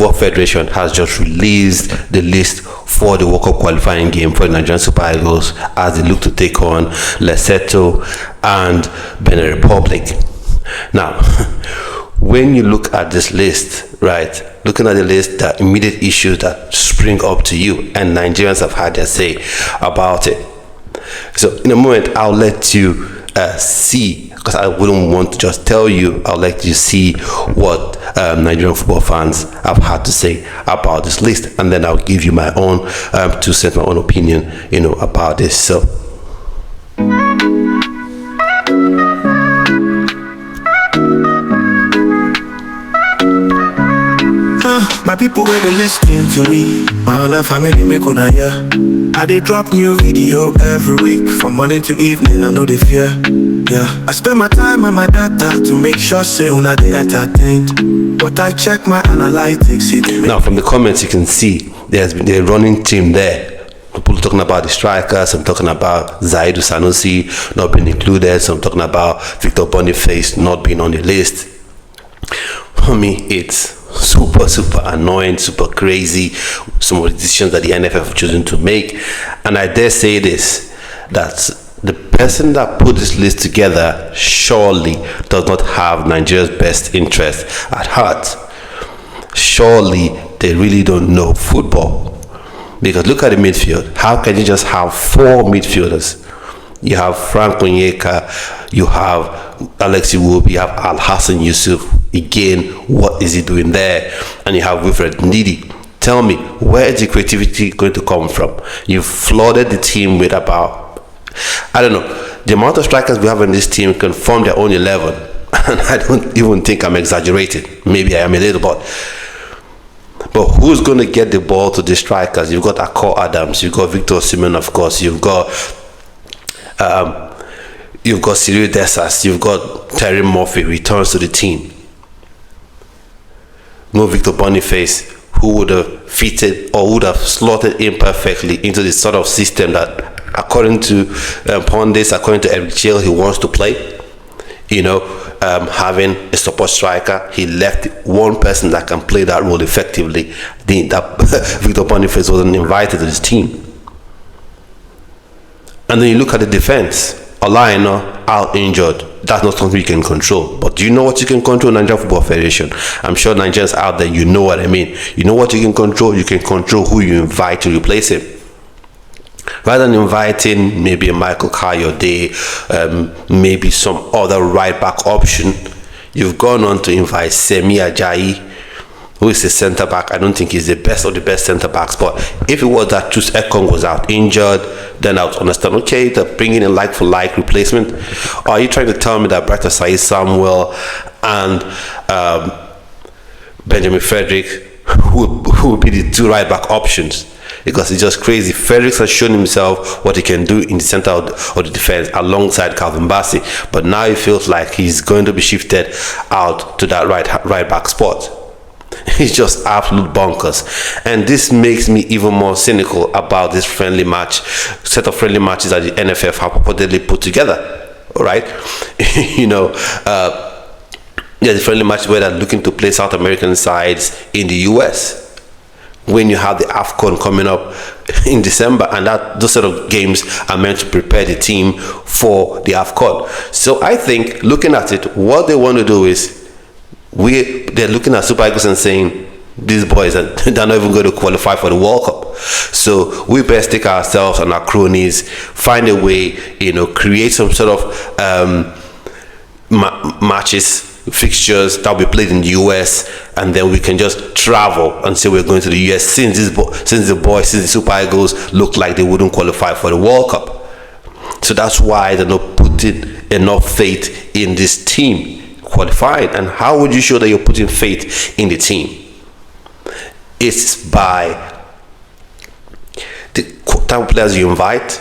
Football Federation has just released the list for the World Cup qualifying game for the Nigerian Super Eagles as they look to take on Lesotho and Benin Republic. Now, when you look at this list, right, looking at the list, the immediate issues that spring up to you, and Nigerians have had their say about it. So in a moment, I'll let you see, because I wouldn't want to just tell you, I'll let you see what Nigerian football fans have had to say about this list, and then I'll give you my own 2 cents, my own opinion, about this. So my people when they listening to me, my whole family make una hear. I dey drop new video every week, from morning to evening, I know they fear. Yeah, I spend my time and my data to make sure say una dey entertained. But I check my analytics. Now from the comments you can see there's been a running team there. People talking about the strikers, some talking about Zaidu Sanusi not being included, some talking about Victor Boniface not being on the list. For me, it's super annoying, super crazy, some of the decisions that the NFF have chosen to make. And I dare say this, that the person that put this list together surely does not have Nigeria's best interest at heart. Surely they really don't know football. Because look at the midfield. How can you just have 4 midfielders? You have Frank Onyeka, you have Alexi Wood, you have Al Hassan Yusuf. Again, what is he doing there? And you have Wilfred Ndidi. Tell me, where is the creativity going to come from? You've flooded the team with about, I don't know, the amount of strikers we have in this team can form their own 11. And I don't even think I'm exaggerating. Maybe I am a little bit. But who's going to get the ball to the strikers? You've got Akor Adams, you've got Victor Osimhen, of course, you've got Cyril Dessas, you've got Terry Murphy returns to the team. No Victor Boniface, who would have fitted or would have slotted in perfectly into the sort of system that, according to pundits, according to Eric Chiel, he wants to play. Having a support striker, he left one person that can play that role effectively. Victor Boniface wasn't invited to his team. And then you look at the defense. Olaina out injured. That's not something you can control. But do you know what you can control? Nigerian Football Federation. I'm sure Nigerians out there, you know what I mean. You know what you can control? You can control who you invite to replace him. Rather than inviting maybe a Michael Kayode, maybe some other right back option, you've gone on to invite Semi Ajayi, who is a centre back. I don't think he's the best of the best centre backs, but if it was that Chus Ekong was out injured, then I would understand, okay, they're bringing in like for like replacement. Or are you trying to tell me that Brighton Said Samuel and Benjamin Frederick who would be the 2 right back options? Because it's just crazy. Fredericks has shown himself what he can do in the center of the defense alongside Calvin Bassey, but now it feels like he's going to be shifted out to that right back spot. It's just absolute bonkers, and this makes me even more cynical about this set of friendly matches that the NFF have purportedly put together. All right, the friendly match where they're looking to play South American sides in the US. When you have the AFCON coming up in December, and those sort of games are meant to prepare the team for the AFCON. So I think, looking at it, what they want to do is they're looking at Super Eagles and saying, these boys they're not even going to qualify for the World Cup. So we best take ourselves and our cronies, find a way, create some sort of matches, fixtures that will be played in the US, and then we can just travel and say we're going to the US since the Super Eagles look like they wouldn't qualify for the World Cup. So that's why they're not putting enough faith in this team qualifying. And how would you show that you're putting faith in the team? It's by the type of players you invite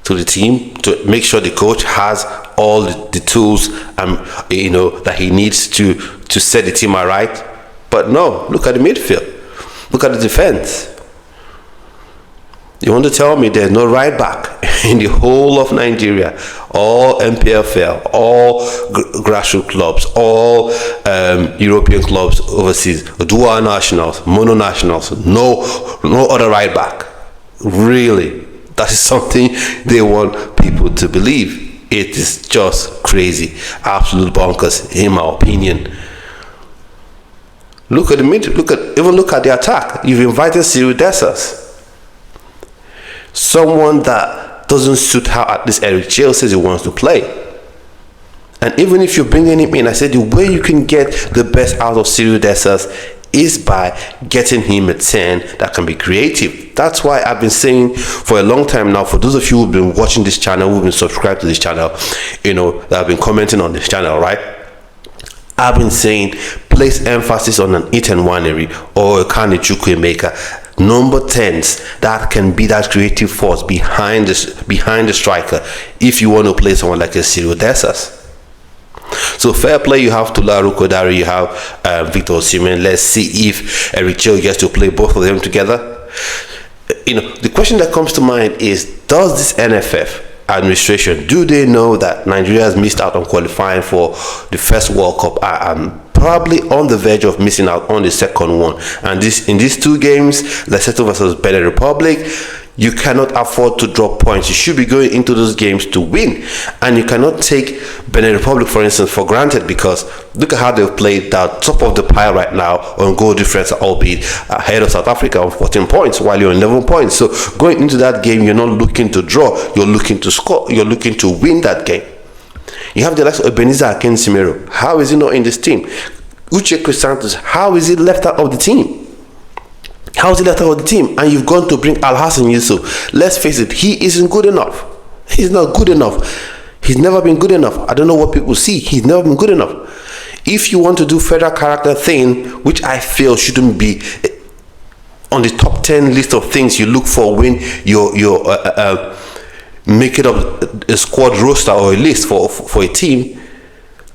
to the team, to make sure the coach has all the tools that he needs to set the team right. But no, look at the midfield, look at the defense. You want to tell me there's no right back in the whole of Nigeria, all MPFL, all grassroots clubs, all European clubs overseas, dual nationals, mono nationals, no other right back. Really, that is something they want people to believe. It is just crazy, absolute bonkers, in my opinion. Look at the mid. Look at the attack. You've invited Cyril Dessers, someone that doesn't suit how at least Eric Chale says he wants to play. And even if you're bringing him in, I said the way you can get the best out of Cyril Dessers is by getting him a 10 that can be creative. That's why I've been saying for a long time now, for those of you who've been watching this channel, who've been subscribed to this channel, that have been commenting on this channel, right? I've been saying place emphasis on an Ethan Nwaneri or a Kane Chukwuemeka, number 10s that can be that creative force behind the striker if you want to play someone like a Cyril Dessers. So fair play, you have Tula Rukodari, you have Victor Osimhen. Let's see if Eric Chale gets to play both of them together. The question that comes to mind is, does this NFF administration, do they know that Nigeria has missed out on qualifying for the first World Cup and probably on the verge of missing out on the second one? And in these two games, Lesotho versus Benin Republic, you cannot afford to drop points. You should be going into those games to win. And you cannot take Benin Republic, for instance, for granted, because look at how they've played that top of the pile right now on goal difference, albeit ahead of South Africa on 14 points while you're on 11 points. So going into that game, you're not looking to draw. You're looking to score. You're looking to win that game. You have the likes of Ebenezer Akinsimero. How is he not in this team? Uche Crisantos, how is he left out of the team? How is he left out of the team? And you've gone to bring Al Hassan Yusuf. Let's face it, he isn't good enough. He's not good enough. He's never been good enough. I don't know what people see. He's never been good enough. If you want to do federal character thing, which I feel shouldn't be on the top 10 list of things you look for when you're making up a squad roster or a list for a team,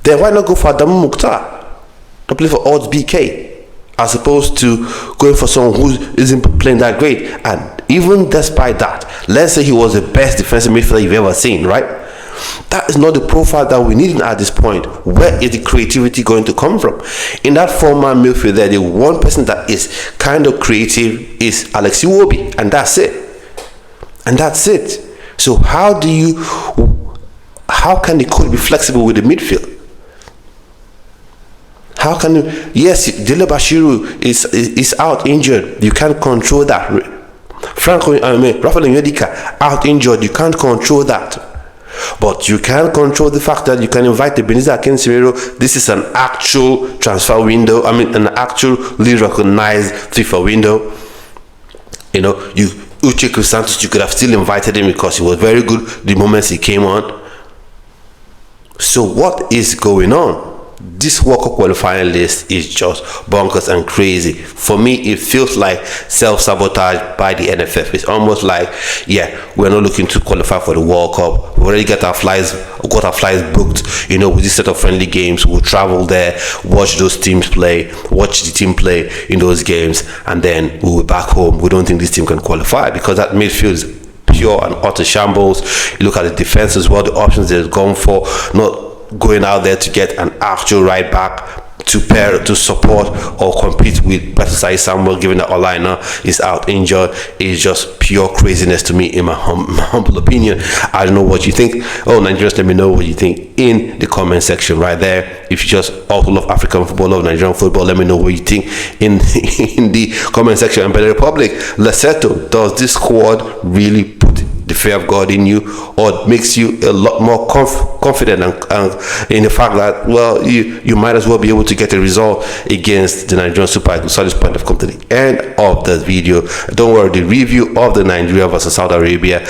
then why not go for Adamu Mukhtar to play for Odds BK? As opposed to going for someone who isn't playing that great. And even despite that, let's say he was the best defensive midfielder you've ever seen, right? That is not the profile that we need at this point. Where is the creativity going to come from? In that four-man midfield there, the one person that is kind of creative is Alex Iwobi, and that's it. And that's it. So how can the coach be flexible with the midfield? How can you? Yes, Dele Bashiru is out injured. You can't control that. Rafael Onyedika out injured. You can't control that. But you can control the fact that you can invite Ebenezer Akinsimero. This is an actual transfer window. An actually recognized FIFA window. Uche Crisantos, you could have still invited him because he was very good the moment he came on. So what is going on? This World Cup qualifying list is just bonkers and crazy. For me, it feels like self-sabotage by the NFF. It's almost like, we're not looking to qualify for the World Cup. We already got our flights booked, with this set of friendly games. We'll travel there, watch those teams play, watch the team play in those games, and then we'll be back home. We don't think this team can qualify because that midfield is pure and utter shambles. You look at the defense as well, the options they've gone for, not going out there to get an actual right back to pair, to support or compete with Batsai Samuel, given that Olaina is out injured, is just pure craziness to me, in my humble opinion. I don't know what you think. Nigerians, let me know what you think in the comment section right there. If you just also love African football, love Nigerian football, let me know what you think in the comment section. And Benin Republic, Lesotho, does this squad really put the fear of God in you, or it makes you a lot more confident and in the fact that, you might as well be able to get a result against the Nigerian Super Eagles? So at this point, I've come to the end of the video. Don't worry, the review of the Nigeria versus Saudi Arabia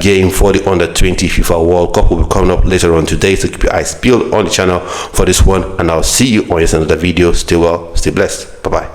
game for the Under-20 FIFA World Cup will be coming up later on today, so keep your eyes peeled on the channel for this one, and I'll see you on another video. Stay well, stay blessed. Bye bye.